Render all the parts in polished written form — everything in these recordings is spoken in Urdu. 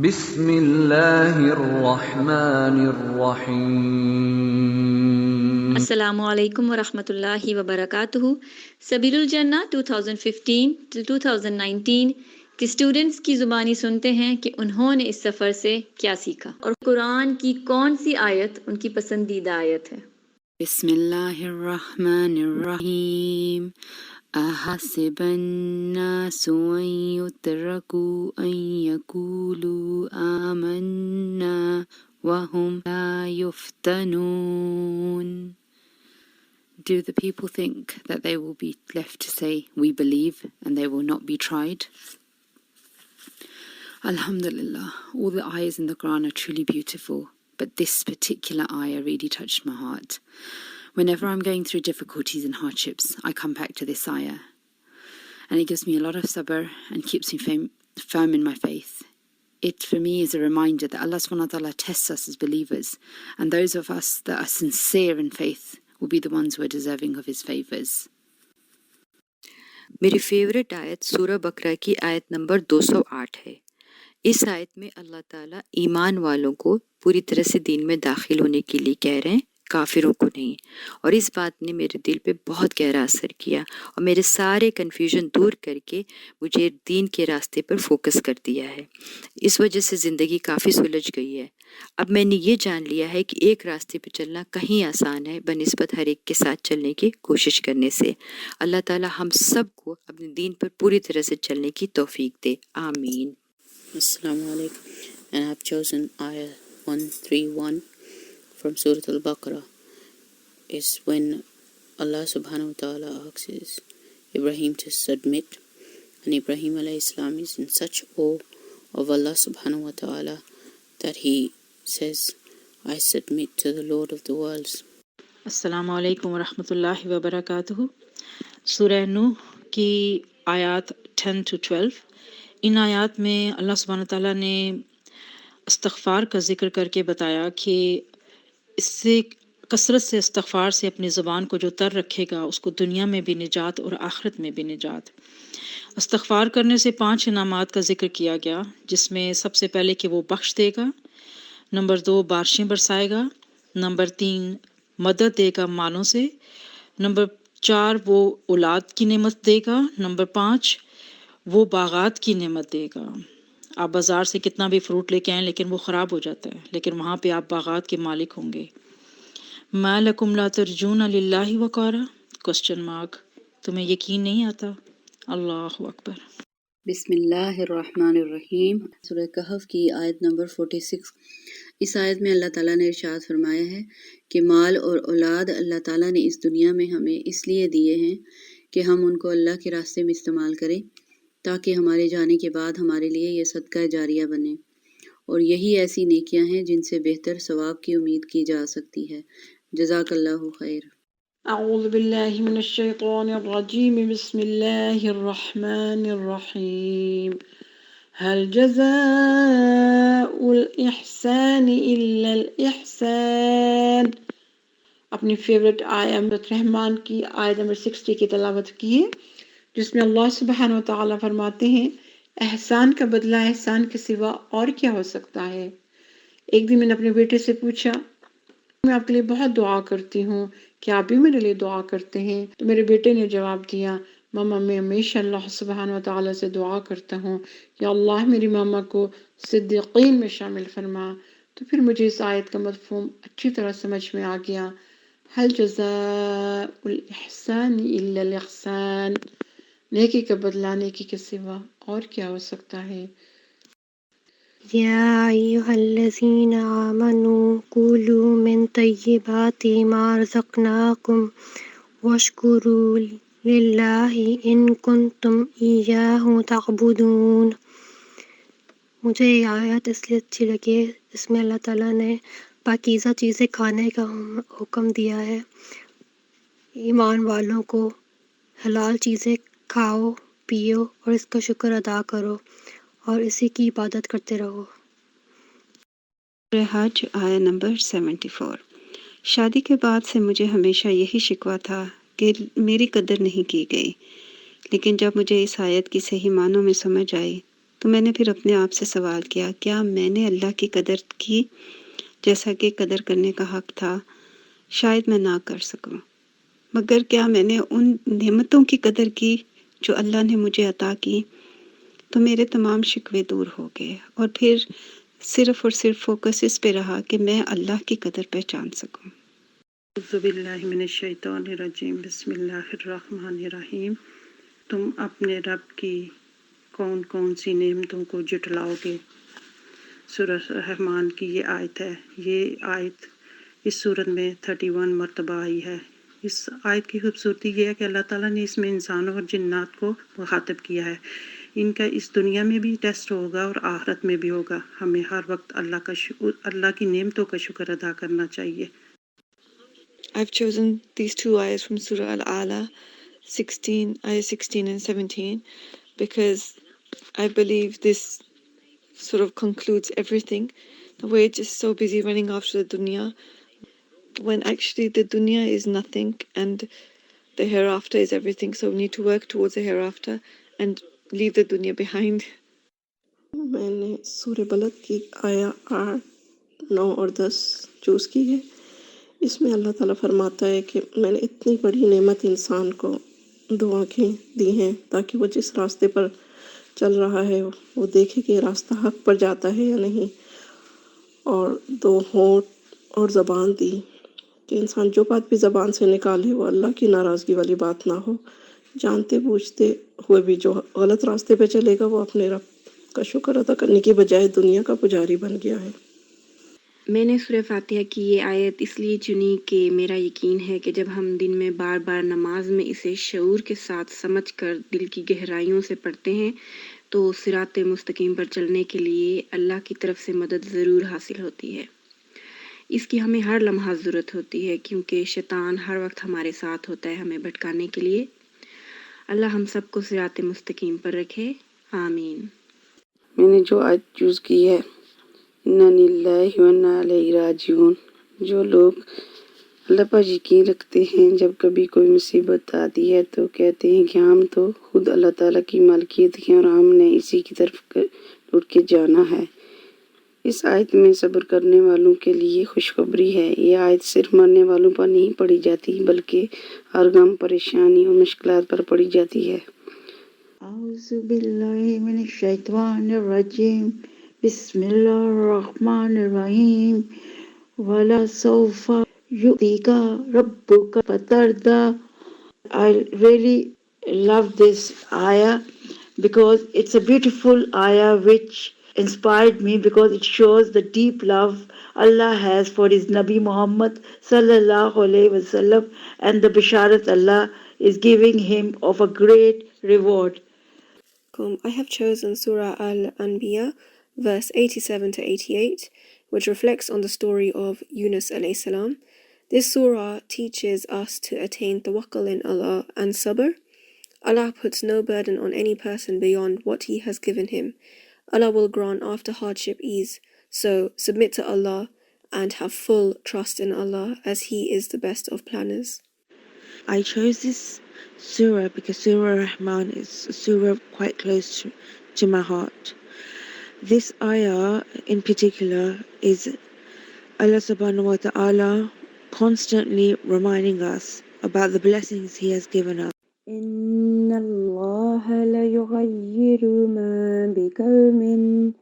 بسم اللہ الرحمن الرحیم۔ السلام علیکم ورحمۃ اللہ وبرکاتہ۔ سبیل الجنہ 2015-2019 کے اسٹوڈنٹس کی زبانی سنتے ہیں کہ انہوں نے اس سفر سے کیا سیکھا اور قرآن کی کون سی آیت ان کی پسندیدہ آیت ہے۔ بسم اللہ الرحمن الرحیم۔ احسب الناس ان يتركوا ان يقولوا آمنا وهم لا يفتنون. Do the people think that they will be left to say, we believe, and they will not be tried? Alhamdulillah, all the ayahs in the Quran are truly beautiful, but this particular ayah really touched my heart. Whenever I'm going through difficulties and hardships, I come back to this ayah, and it gives me a lot of sabr and keeps me firm in my faith. It for me is a reminder that Allah subhanahu wa ta'ala tests us as believers, and those of us that are sincere in faith will be the ones who are deserving of his favors. میری فیوریٹ آیت سورہ بقرہ کی آیت نمبر 208 ہے۔ اس آیت میں اللہ تعالیٰ ایمان والوں کو پوری طرح سے دین میں داخل ہونے کے لیے کہہ رہے ہیں، کافروں کو نہیں، اور اس بات نے میرے دل پہ بہت گہرا اثر کیا اور میرے سارے کنفیوژن دور کر کے مجھے دین کے راستے پر فوکس کر دیا ہے۔ اس وجہ سے زندگی کافی سلجھ گئی ہے۔ اب میں نے یہ جان لیا ہے کہ ایک راستے پہ چلنا کہیں آسان ہے بنسبت ہر ایک کے ساتھ چلنے کی کوشش کرنے سے۔ اللہ تعالیٰ ہم سب کو اپنے دین پر پوری طرح سے چلنے کی توفیق دے، آمین۔ Assalamu alaikum. And I've chosen ayah 131 from Surah Al-Baqarah. Is when Allah subhanahu wa ta'ala asks Ibrahim to submit, and Ibrahim alayhi salam is in such awe of Allah subhanahu wa ta'ala that he says, I submit to the Lord of the worlds. السلام علیکم ورحمۃ اللہ وبرکاتہ۔ سورہ نوح کی آیات 10-12، ان آیات میں اللہ سبحانہ تعالیٰ نے استغفار کا ذکر کر کے بتایا کہ اس سے کثرت سے استغفار سے اپنی زبان کو جو تر رکھے گا اس کو دنیا میں بھی نجات اور آخرت میں بھی نجات۔ استغفار کرنے سے 5 انعامات کا ذکر کیا گیا، جس میں سب سے پہلے کہ وہ بخش دے گا، نمبر 2 بارشیں برسائے گا، نمبر 3 مدد دے گا مالوں سے، نمبر 4 وہ اولاد کی نعمت دے گا، نمبر 5 وہ باغات کی نعمت دے گا۔ آپ بازار سے کتنا بھی فروٹ لے کے آئیں لیکن وہ خراب ہو جاتا ہے، لیکن وہاں پہ آپ باغات کے مالک ہوں گے۔ ما لکم لا ترجون للہ وقارا، کوسچن مارک، تمہیں یقین نہیں آتا؟ اللہ اکبر۔ بسم اللہ الرحمن الرحیم۔ سورہ کہف کی آیت نمبر 46۔ اس آیت میں اللہ تعالیٰ نے ارشاد فرمایا ہے کہ مال اور اولاد اللہ تعالیٰ نے اس دنیا میں ہمیں اس لیے دیے ہیں کہ ہم ان کو اللہ کے راستے میں استعمال کریں، تاکہ ہمارے جانے کے بعد ہمارے لیے یہ صدقہ جاریہ بنے، اور یہی ایسی نیکیاں ہیں جن سے بہتر ثواب کی امید کی جا سکتی ہے۔ جزاک اللہ خیر۔ اعوذ باللہ من الشیطان الرجیم، بسم اللہ الرحمن الرحیم۔ هل جزاء الاحسان الا الاحسان۔ اپنی فیوریٹ آیت رحمان کی آیت نمبر 60 کی تلاوت کیے، جس میں اللہ سبحانہ و تعالیٰ فرماتے ہیں احسان کا بدلہ احسان کے سوا اور کیا ہو سکتا ہے۔ ایک دن میں نے اپنے بیٹے سے پوچھا، میں آپ کے لیے بہت دعا کرتی ہوں، کیا آپ بھی میرے لیے دعا کرتے ہیں؟ تو میرے بیٹے نے جواب دیا، ماما میں ہمیشہ اللہ سبحانہ و تعالیٰ سے دعا کرتا ہوں، یا اللہ میری ماما کو صدیقین میں شامل فرما۔ تو پھر مجھے اس آیت کا مفہوم اچھی طرح سمجھ میں آ گیا۔ هل جزاء الاحسان الا الاحسان، نیکی کا بدلہ نیکی کے سوا اور کیا ہو سکتا ہے۔ یا ایھا الذین آمنوا کلوا من طیبات ما رزقناکم واشکروا للہ ان کنتم ایاہ تعبدون۔ مجھے یہ آیت اس لیے اچھی لگی، اس میں اللہ تعالیٰ نے پاکیزہ چیزیں کھانے کا حکم دیا ہے۔ ایمان والوں کو حلال چیزیں کھاؤ پیو اور اس کا شکر ادا کرو اور اسی کی عبادت کرتے رہو۔ سورہ حج آیت نمبر 74۔ شادی کے بعد سے مجھے ہمیشہ یہی شکوہ تھا کہ میری قدر نہیں کی گئی، لیکن جب مجھے اس آیت کی صحیح معنوں میں سمجھ آئی تو میں نے پھر اپنے آپ سے سوال کیا، کیا میں نے اللہ کی قدر کی جیسا کہ قدر کرنے کا حق تھا؟ شاید میں نہ کر سکوں، مگر کیا میں نے ان نعمتوں کی قدر کی جو اللہ نے مجھے عطا کی؟ تو میرے تمام شکوے دور ہو گئے، اور پھر صرف اور صرف فوکس اس پہ رہا کہ میں اللہ کی قدر پہچان سکوں۔ اعوذ باللہ من الشیطان الرجیم، بسم اللہ الرحمن الرحیم۔ تم اپنے رب کی کون کون سی نعمتوں کو جٹلاؤ گے؟ سورہ رحمان کی یہ آیت ہے۔ یہ آیت اس سورت میں 31 مرتبہ آئی ہے۔ اس آیت کی خوبصورتی یہ ہے کہ اللہ تعالیٰ نے اس میں انسانوں اور جنات کو مخاطب کیا ہے۔ ان کا اس دنیا میں بھی ٹیسٹ ہوگا اور آخرت میں بھی ہوگا۔ ہمیں ہر وقت اللہ کی نعمتوں کا شکر ادا کرنا چاہیے۔ I've chosen these two ayahs from Surah Al-A'la, 16 and 17, because I believe this sort of concludes everything. We're just so busy running after the dunya, when actually the dunya is nothing and the hereafter is everything. So we need to work towards the hereafter and leave the dunya behind. میں نے سورہ بلد کی آیا 8، 9 اور 10 چوز کی ہے۔ اس میں اللہ تعالیٰ فرماتا ہے کہ میں نے اتنی بڑی نعمت انسان کو 2 آنکھیں دی ہیں تاکہ وہ جس راستے پر چل رہا ہے وہ دیکھے کہ یہ راستہ حق پر جاتا ہے یا نہیں، اور 2 ہونٹ اور زبان دی کہ انسان جو بات بھی زبان سے نکالے وہ اللہ کی ناراضگی والی بات نہ ہو۔ جانتے بوجھتے ہوئے بھی جو غلط راستے پہ چلے گا وہ اپنے رب کا شکر ادا کرنے کی بجائے دنیا کا پجاری بن گیا ہے۔ میں نے سورہ فاتحہ کی یہ آیت اس لیے چنی کہ میرا یقین ہے کہ جب ہم دن میں بار بار نماز میں اسے شعور کے ساتھ سمجھ کر دل کی گہرائیوں سے پڑھتے ہیں تو صراط مستقیم پر چلنے کے لیے اللہ کی طرف سے مدد ضرور حاصل ہوتی ہے۔ اس کی ہمیں ہر لمحہ ضرورت ہوتی ہے کیونکہ شیطان ہر وقت ہمارے ساتھ ہوتا ہے ہمیں بھٹکانے کے لیے۔ اللہ ہم سب کو صراط مستقیم پر رکھے، آمین۔ میں نے جو آیت چوز کی ہے، اِنَّا لِلَّهِ وَإِنَّا إِلَيْهِ رَاجِعُونَ، جو لوگ اللہ پر یقین رکھتے ہیں جب کبھی کوئی مصیبت آتی ہے تو کہتے ہیں کہ ہم تو خود اللہ تعالیٰ کی ملکیت ہیں اور ہم نے اسی کی طرف لوٹ کے جانا ہے۔ اس آیت میں صبر کرنے والوں کے لیے خوشخبری ہے۔ یہ آیت صرف مرنے والوں پر نہیں پڑھی جاتی بلکہ ہر غم، پریشانی اور مشکلات پر پڑھی جاتی ہے۔ اعوذ باللہ من الشیطان الرجیم، بسم اللہ الرحمن الرحیم، وَلَسَوْفَ يُعْطِيكَ رَبُّكَ فَتَرْضَىٰ۔ I really love this ayah because it's a beautiful ayah which inspired me because it shows the deep love Allah has for his Nabi Muhammad sallallahu alayhi wasallam and the bisharat Allah is giving him of a great reward. I have chosen Surah Al-Anbiya, verse 87 to 88, which reflects on the story of Yunus alayhi salam. This surah teaches us to attain tawakkul in Allah and sabr. Allah puts no burden on any person beyond what He has given him. Allah will grant after hardship ease, so submit to Allah and have full trust in Allah as He is the best of planners. I chose this surah because Surah Rahman is a surah quite close to my heart. This ayah in particular is Allah subhanahu wa ta'ala constantly reminding us about the blessings He has given us. إِنَّ اللَّهَ لَيُغَيِّرُ مَا بِقَوْمٍ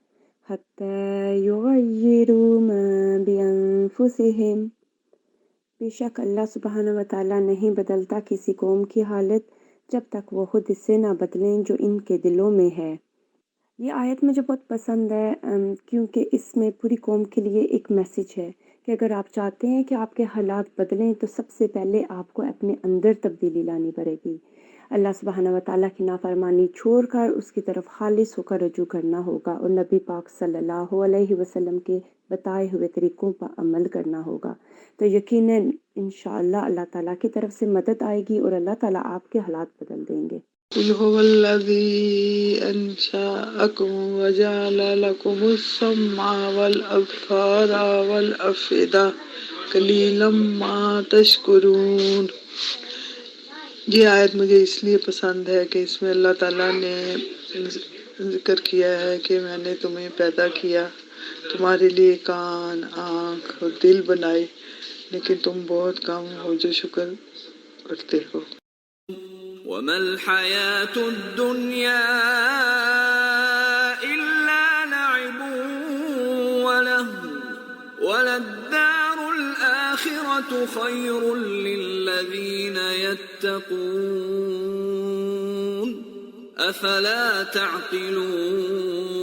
حَتَّى يُغَيِّرُوا مَا بِأَنفُسِهِمْ۔ بے شک اللہ سبحانہ و تعالیٰ نہیں بدلتا کسی قوم کی حالت جب تک وہ خود اس سے نہ بدلیں جو ان کے دلوں میں ہے۔ یہ آیت مجھے بہت پسند ہے کیونکہ اس میں پوری قوم کے لیے ایک میسیج ہے کہ اگر آپ چاہتے ہیں کہ آپ کے حالات بدلیں تو سب سے پہلے آپ کو اپنے اندر تبدیلی لانی پڑے گی۔ اللہ سبحانہ و تعالیٰ کی نافرمانی چھوڑ کر اس کی طرف خالص ہو کر رجوع کرنا ہوگا اور نبی پاک صلی اللہ علیہ وسلم کے بتائے ہوئے طریقوں پر عمل کرنا ہوگا، تو یقیناً انشاءاللہ اللہ تعالیٰ کی طرف سے مدد آئے گی اور اللہ تعالیٰ آپ کے حالات بدل دیں گے۔ قُلْ هُوَ الَّذِي أَنشَأَكُمْ وَجَعَلَ لَكُمُ السَّمْعَ وَالْأَبْصَارَ وَالْأَفْئِدَةَ قَلِيلًا مَا تَشْكُرُونَ۔ یہ آیت مجھے اس لیے پسند ہے کہ اس میں اللہ تعالیٰ نے ذکر کیا ہے کہ میں نے تمہیں پیدا کیا، تمہارے لیے کان، آنکھ اور دل بنائے، لیکن تم بہت کم ہو جو شکر کرتے ہو۔ وَمَا الْحَيَاةُ الدُّنْيَا إِلَّا لَعِبٌ وَلَهْوٌ وَلَلدَّارُ الْآخِرَةُ خَيْرٌ لِّلَّذِينَ يَتَّقُونَ أَفَلَا تَعْقِلُونَ